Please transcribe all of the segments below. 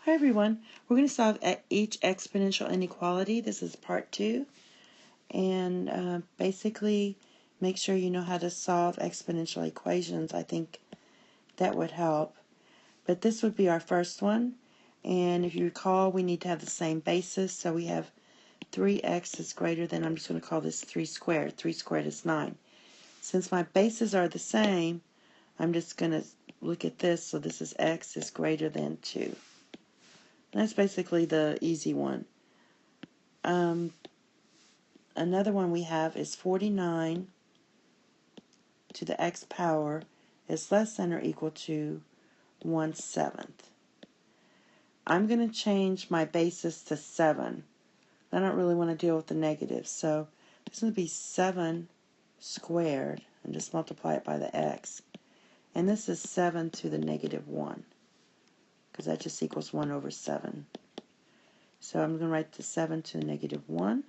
Hi everyone, we're going to solve each exponential inequality. This is part 2, and basically make sure you know how to solve exponential equations. I think that would help. But this would be our first one, and if you recall, we need to have the same basis, so we have 3x is greater than, I'm just going to call this 3 squared. 3 squared is 9. Since my bases are the same, I'm just going to look at this, so this is x is greater than 2. That's basically the easy one. Another one we have is 49 to the x power is less than or equal to 1/7. I'm going to change my basis to 7. I don't really want to deal with the negatives, so this is going to be 7 squared, and just multiply it by the x. And this is 7 to the negative 1, because that just equals 1 over 7. So I'm going to write the 7 to the negative 1.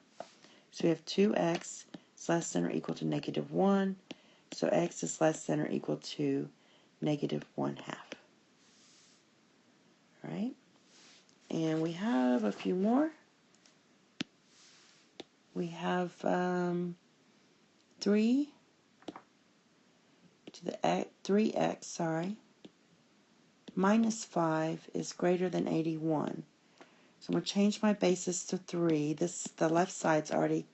So we have 2x is less than or equal to negative 1. So x is less than or equal to negative 1/2. All right? And we have a few more. We have 3 to the 3x, minus 5 is greater than 81. So I'm going to change my basis to 3. The left side's already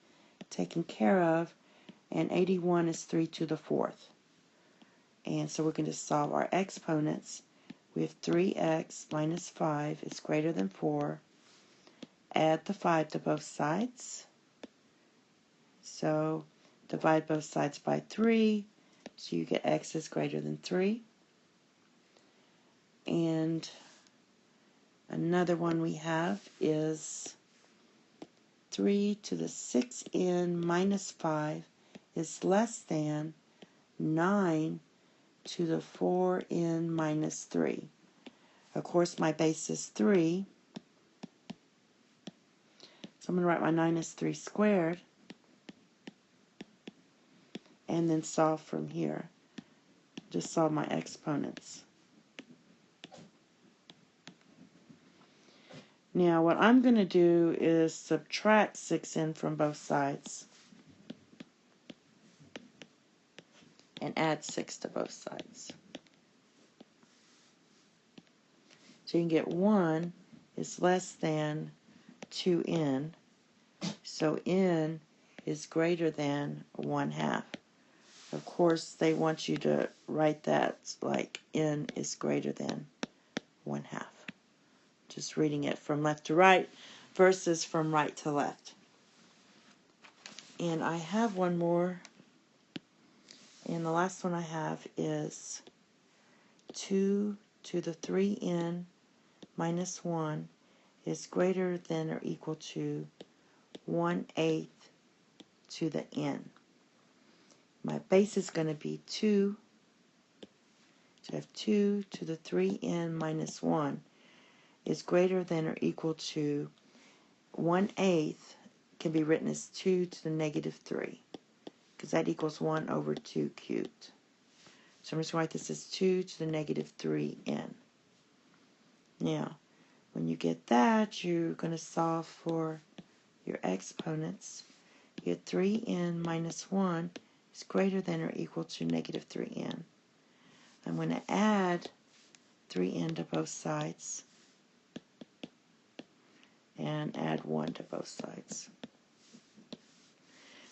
taken care of, and 81 is 3 to the 4th. And so we're going to solve our exponents. We have 3x minus 5 is greater than 4. Add the 5 to both sides. So divide both sides by 3, so you get x is greater than 3. And another one we have is 3 to the 6n minus 5 is less than 9 to the 4n minus 3. Of course, my base is 3. So I'm going to write my 9 is 3 squared, and then solve from here. Just solve my exponents. Now what I'm going to do is subtract 6n from both sides and add 6 to both sides. So you can get 1 is less than 2n, so n is greater than 1/2. Of course, they want you to write that like n is greater than 1/2. Just reading it from left to right versus from right to left. And I have one more, and the last one I have is 2 to the 3n minus 1 is greater than or equal to 1/8 to the n. My base is going to be 2. So I have 2 to the 3n minus 1 is greater than or equal to 1/8 can be written as 2 to the negative 3, because that equals 1 over 2 cubed. So I'm just going to write this as 2 to the negative 3n. Now, when you get that, you're going to solve for your exponents. You get 3n minus 1 is greater than or equal to negative 3n. I'm going to add 3n to both sides and add 1 to both sides.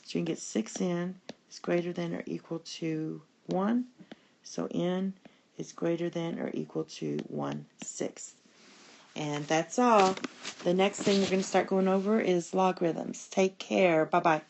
So you can get 6n is greater than or equal to 1. So n is greater than or equal to 1/6. And that's all. The next thing we're going to start going over is logarithms. Take care. Bye-bye.